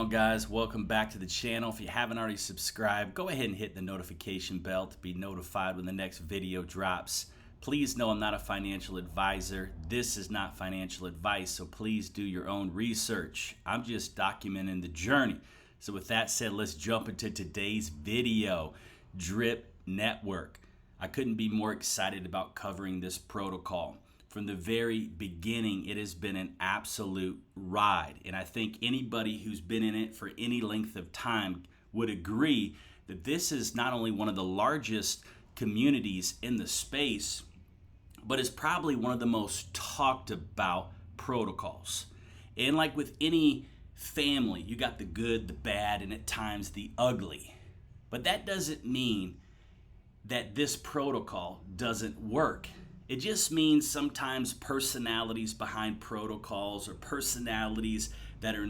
Guys, welcome back to the channel. If you haven't already subscribed, go ahead and hit the notification bell to be notified when the next video drops. Please know I'm not a financial advisor. This is not financial advice, so please do your own research. I'm just documenting the journey. So with that said, let's jump into today's video. Drip Network. I couldn't be more excited about covering this protocol. From the very beginning, it has been an absolute ride. And I think anybody who's been in it for any length of time would agree that this is not only one of the largest communities in the space, but it's probably one of the most talked about protocols. And like with any family, you got the good, the bad, and at times the ugly. But that doesn't mean that this protocol doesn't work. It just means sometimes personalities behind protocols or personalities that are,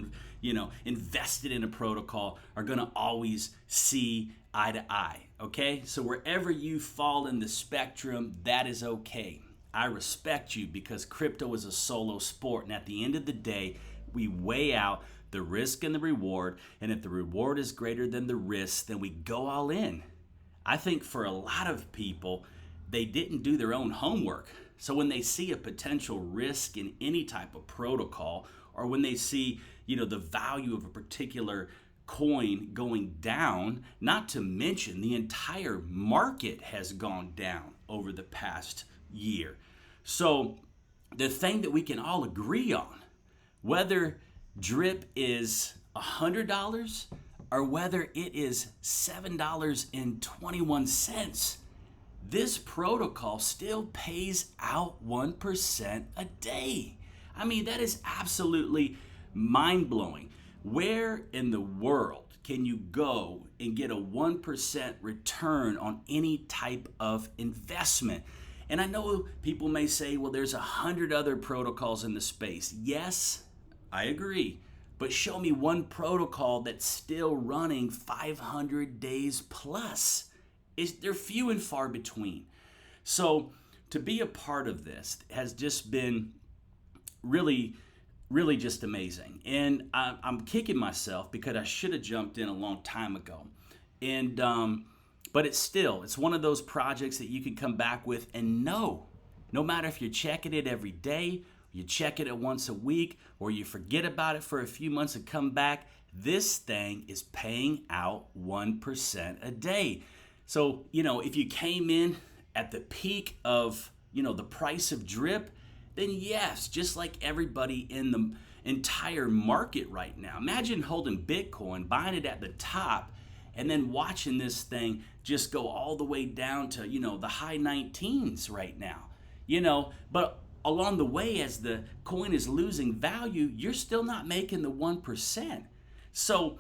invested in a protocol are going to always see eye to eye, okay? So wherever you fall in the spectrum, that is okay. I respect you because crypto is a solo sport, and at the end of the day, we weigh out the risk and the reward, and if the reward is greater than the risk, then we go all in. I think for a lot of people, they didn't do their own homework. So when they see a potential risk in any type of protocol, or when they see, the value of a particular coin going down, not to mention the entire market has gone down over the past year. So the thing that we can all agree on, whether drip is $100 or whether it is $7.21, this protocol still pays out 1% a day. I mean, that is absolutely mind-blowing. Where in the world can you go and get a 1% return on any type of investment? And I know people may say, well, there's 100 other protocols in the space. Yes, I agree. But show me one protocol that's still running 500 days plus. They're few and far between. So to be a part of this has just been really, really just amazing. And I'm kicking myself because I should have jumped in a long time ago. And but it's one of those projects that you can come back with and know, no matter if you're checking it every day, you check it once a week, or you forget about it for a few months and come back, this thing is paying out 1% a day. So, if you came in at the peak of, the price of drip, then yes, just like everybody in the entire market right now. Imagine holding Bitcoin, buying it at the top, and then watching this thing just go all the way down to, the high 19s right now. But along the way, as the coin is losing value, you're still not making the 1%. So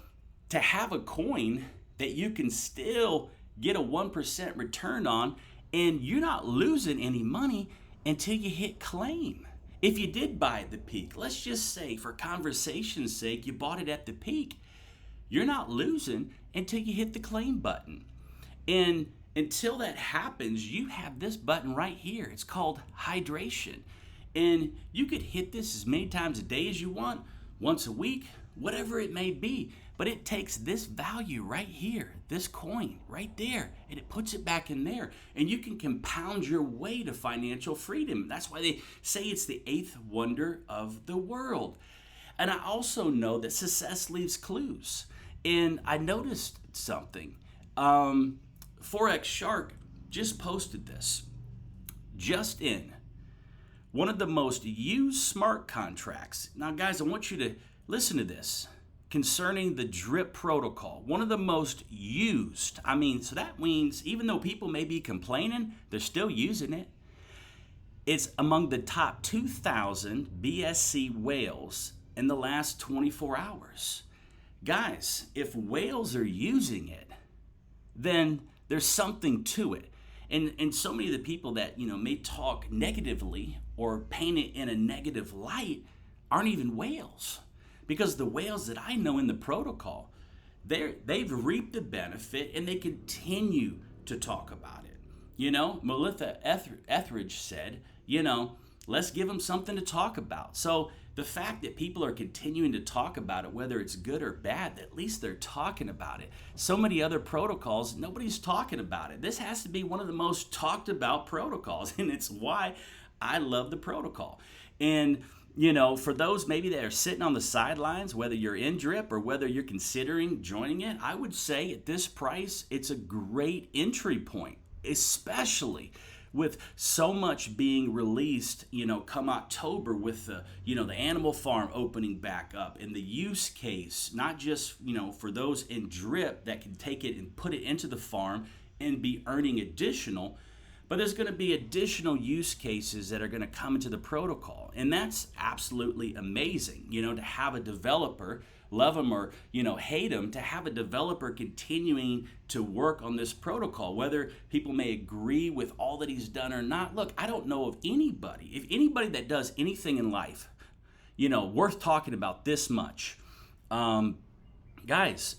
to have a coin that you can still get a 1% return on, and you're not losing any money until you hit claim. If you did buy at the peak, let's just say for conversation's sake, you bought it at the peak, you're not losing until you hit the claim button. And until that happens, you have this button right here. It's called hydration. And you could hit this as many times a day as you want, once a week, whatever it may be. But it takes this value right here, this coin right there, and it puts it back in there. And you can compound your way to financial freedom. That's why they say it's the 8th wonder of the world. And I also know that success leaves clues. And I noticed something. Forex Shark just posted this. Just in. One of the most used smart contracts. Now, guys, I want you to listen to this. Concerning the drip protocol, one of the most used. So that means even though people may be complaining, they're still using it. It's among the top 2,000 BSC whales in the last 24 hours. Guys, if whales are using it, then there's something to it. And so many of the people that, may talk negatively or paint it in a negative light aren't even whales. Because the whales that I know in the protocol, they've reaped the benefit and they continue to talk about it. Melissa Etheridge said, let's give them something to talk about. So the fact that people are continuing to talk about it, whether it's good or bad, at least they're talking about it. So many other protocols, nobody's talking about it. This has to be one of the most talked about protocols, and it's why I love the protocol. And for those maybe that are sitting on the sidelines, whether you're in drip or whether you're considering joining it, I would say at this price, it's a great entry point, especially with so much being released, come October with the animal farm opening back up, and the use case, not just, for those in drip that can take it and put it into the farm and be earning additional, but there's going to be additional use cases that are going to come into the protocol. And that's absolutely amazing, to have a developer, love them or, hate them, to have a developer continuing to work on this protocol, whether people may agree with all that he's done or not. Look, I don't know of anybody, if anybody that does anything in life, worth talking about this much. Guys,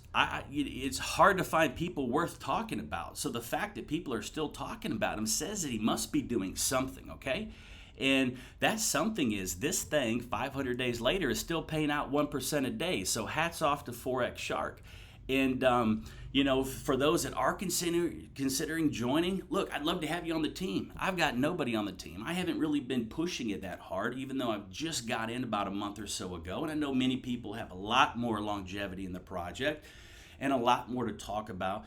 it's hard to find people worth talking about. So the fact that people are still talking about him says that he must be doing something, okay? And that something is this thing 500 days later is still paying out 1% a day. So hats off to Forex Shark. And, for those that are considering joining, look, I'd love to have you on the team. I've got nobody on the team. I haven't really been pushing it that hard, even though I've just got in about a month or so ago. And I know many people have a lot more longevity in the project and a lot more to talk about,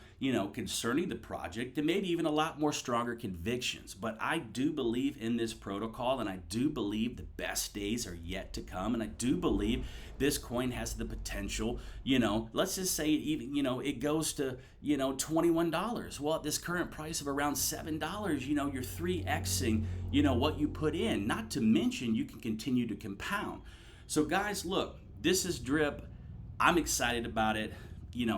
concerning the project, and maybe even a lot more stronger convictions. But I do believe in this protocol, and I do believe the best days are yet to come, and I do believe this coin has the potential, let's just say even, it goes to, $21. Well, at this current price of around $7, you're 3Xing, what you put in, not to mention you can continue to compound. So guys, look, this is drip. I'm excited about it.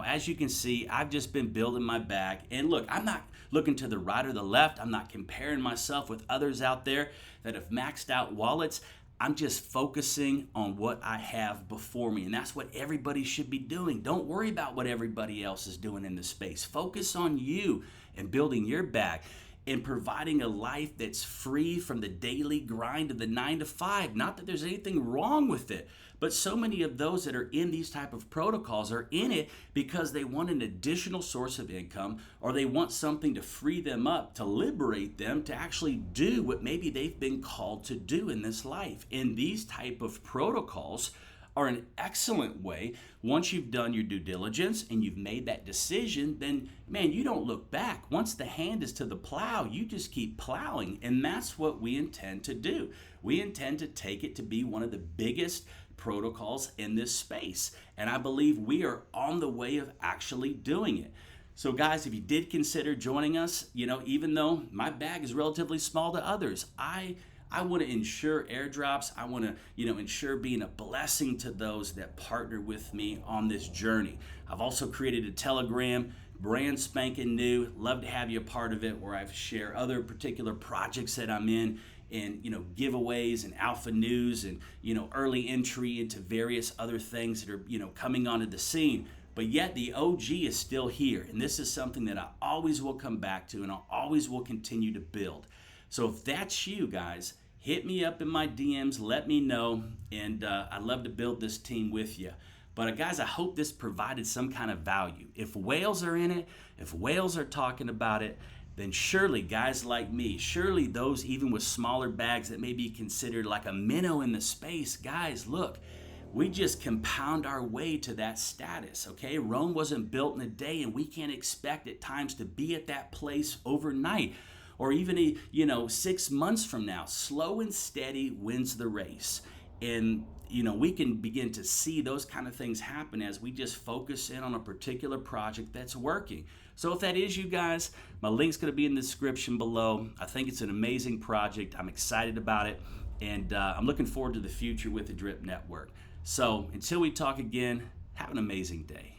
As you can see, I've just been building my bag. And look, I'm not looking to the right or the left. I'm not comparing myself with others out there that have maxed out wallets. I'm just focusing on what I have before me. And that's what everybody should be doing. Don't worry about what everybody else is doing in the space. Focus on you and building your bag and providing a life that's free from the daily grind of the 9 to 5. Not that there's anything wrong with it, but so many of those that are in these type of protocols are in it because they want an additional source of income, or they want something to free them up, to liberate them to actually do what maybe they've been called to do in this life. And these type of protocols are an excellent way. Once you've done your due diligence and you've made that decision, then man, you don't look back. Once the hand is to the plow, you just keep plowing. And that's what we intend to do. We intend to take it to be one of the biggest protocols in this space. And I believe we are on the way of actually doing it. So guys, if you did consider joining us, even though my bag is relatively small to others, I want to ensure airdrops. I want to, ensure being a blessing to those that partner with me on this journey. I've also created a Telegram, brand spanking new. Love to have you a part of it, where I share other particular projects that I'm in, and giveaways and alpha news and early entry into various other things that are coming onto the scene. But yet the OG is still here, and this is something that I always will come back to, and I always will continue to build. So if that's you guys, hit me up in my DMs, let me know, and I'd love to build this team with you. But guys, I hope this provided some kind of value. If whales are in it, if whales are talking about it, then surely guys like me, surely those even with smaller bags that may be considered like a minnow in the space, guys, look, we just compound our way to that status, okay? Rome wasn't built in a day, and we can't expect at times to be at that place overnight, or even 6 months from now. Slow and steady wins the race. And we can begin to see those kind of things happen as we just focus in on a particular project that's working. So if that is you guys, my link's going to be in the description below. I think it's an amazing project. I'm excited about it, and I'm looking forward to the future with the Drip Network. So until we talk again, have an amazing day.